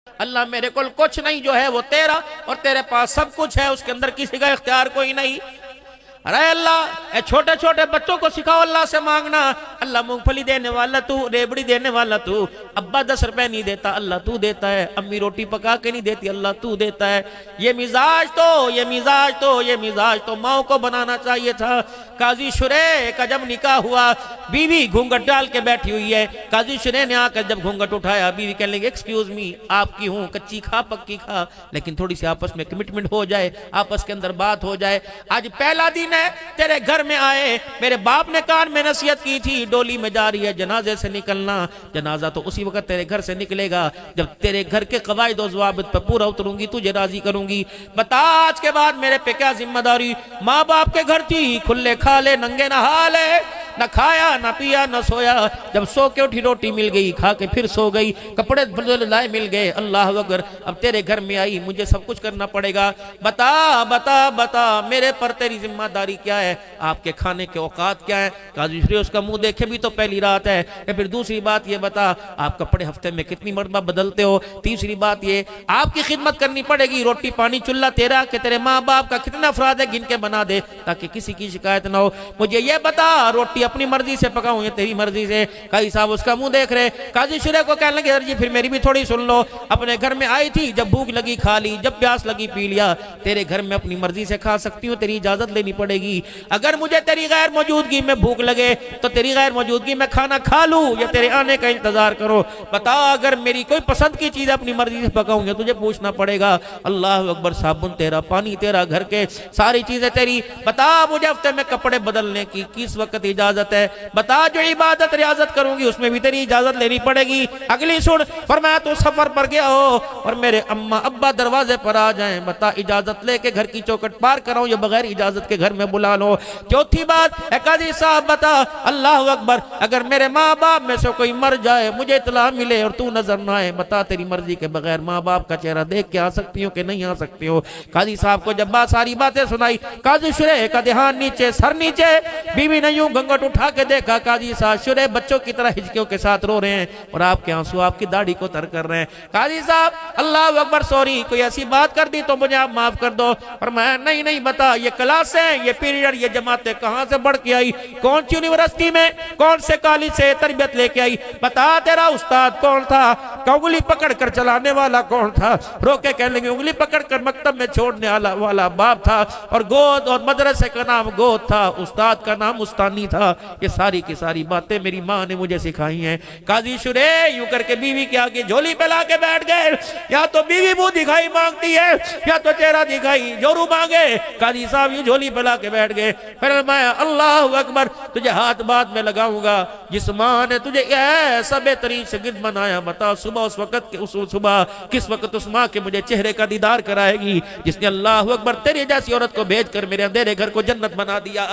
अल्लाह मेरे को कुछ नहीं, जो है वो तेरा, और तेरे पास सब कुछ है, उसके अंदर किसी का इख्तियार कोई नहीं। अरे अल्लाह, छोटे छोटे बच्चों को सिखाओ अल्लाह से मांगना। अल्लाह मूंगफली देने वाला तू, रेबड़ी देने वाला तू। अब्बा 10 रुपए नहीं देता, अल्लाह तू देता है। अम्मी रोटी पका के नहीं देती, अल्लाह तू देता है। ये मिजाज तो माओ को बनाना चाहिए था। काजी शुरे का जब निकाह हुआ, बीवी घूंघट डाल के बैठी हुई है। काजी शुरे ने आकर जब घूंघट उठाया, बीवी कहने लगी एक्सक्यूज मी, आपकी हूँ, कच्ची खा पक्की खा, लेकिन थोड़ी सी आपस में कमिटमेंट हो जाए, आपस के अंदर बात हो जाए। आज पहला दिन है, तेरे घर में आए, मेरे बाप ने कान में नसीहत की थी, डोली में जा रही है जनाजे से निकलना। जनाजा तो उसी वक्त तेरे घर से निकलेगा जब तेरे घर के कवायद और ज़वाबित पर पूरा उतरूंगी, तुझे राजी करूंगी। बता आज के बाद मेरे पे क्या जिम्मेदारी। माँ बाप के घर थी, खुले खा ले नंगे नहा ले, न खाया न पिया न सोया। जब सो के उठी रोटी मिल गई, खा के फिर सो गई, कपड़े लाए मिल गए, अल्लाह अकबर। अब तेरे घर में आई, मुझे सब कुछ करना पड़ेगा। बता बता बता मेरे पर तेरी जिम्मेदारी क्या है, आपके खाने के औकात क्या है। काजी श्री उसका मुंह देखे भी तो पहली रात है। फिर दूसरी बात ये बता, आप कपड़े हफ्ते में कितनी मरतबा बदलते हो। तीसरी बात ये, आपकी खिदमत करनी पड़ेगी। रोटी पानी चूल्हा तेरा कि तेरे माँ बाप का कितना अफराद है, गिन के बना दे ताकि किसी की शिकायत ना हो। मुझे ये बता, रोटी अपनी मर्जी से पकाऊं या तेरी मर्जी से। काजी साहब उसका मुंह देख रहे। काजी शुरे को कहने लगे जी फिर मेरी भी थोड़ी सुन लो। अपने घर में आई थी, जब भूख लगी खा ली, जब प्यास लगी पी लिया। तेरे घर में अपनी मर्जी से खा सकती हूँ, तेरी इजाजत लेनी पड़ेगी। अगर मुझे तेरी गैर मौजूदगी में भूख लगे तो तेरी गैर मौजूदगी में खाना खा लूं या तेरे आने का इंतजार करो। बता अगर मेरी कोई पसंद की चीज अपनी मर्जी से पकाऊंगा, तुझे पूछना पड़ेगा। अल्लाह अकबर, साबुन तेरा, पानी तेरा, घर के सारी चीजें तेरी। बता मुझे हफ्ते में कपड़े बदलने की किस वक्त इजाजत है। बता जो इबादत रियाजत करूंगी उसमें भी तेरी इजाजत लेनी पड़ेगी। अगली सुन, फरमाया तू सफर पर गया हो और मेरे अम्मा अब्बा दरवाजे पर आ जाएं, बता इजाजत लेके घर की चौखट पार कराऊं या बगैर इजाजत के घर में बुला लो। चौथी बात, काजी साहब बता, अल्लाह अकबर, अगर मेरे माँ बाप में से कोई मर जाए, मुझे इतला मिले और तू नजर ना आए, बता तेरी मर्जी के बगैर माँ बाप का चेहरा देख के आ सकती हो कि नहीं आ सकती हो। काजी साहब को जब बात सारी बातें सुनाई, काजी शुरे का ध्यान नीचे, सर नीचे। बीवी ने यूं घंघट उठा के देखा, काजी साहब शुरे बच्चों की तरह हिचकियों के साथ रो रहे हैं और आपके आंसू आपकी दाढ़ी को तर कर रहे हैं। काजी साहब अल्लाह अकबर, सॉरी, कोई ऐसी बात कर दी तो मुझे आप माफ कर दो। और मैं नहीं बता, ये क्लास है, ये पीरियड, ये जमातें कहां से बढ़ के आई, कौन सी यूनिवर्सिटी में, कौन से कॉलेज से तरबियत लेके आई। बता तेरा उस्ताद कौन था, उंगली पकड़ कर चलाने वाला कौन था। रोके कहने लगे उंगली पकड़ कर मकतब में छोड़ने वाला बाप था, और गोद और मदरसे का नाम गोद था, उस्ताद का नाम उस्तानी था। ये सारी की सारी बातें मेरी माँ ने मुझे सिखाई हैं। काजी शुरे यूं करके बीवी के आगे झोली पे ला के बैठ गए। या तो बीवी मुंह दिखाई मांगती है या तो चेहरा दिखाई जोरू मांगे। काजी साहब यूं झोली पे ला के बैठ गए। फिर मैं अल्लाह अकबर, तुझे हाथ बात में लगाऊंगा जिस माँ ने तुझे ऐसा बेहतरीन शागिर्द बनाया। बता सुबह उस वक्त सुबह किस वक्त उस माँ के मुझे चेहरे का दीदार कराएगी जिसने अल्लाह अकबर तेरी जैसी औरत को भेजकर मेरे अंधेरे घर को जन्नत बना दिया।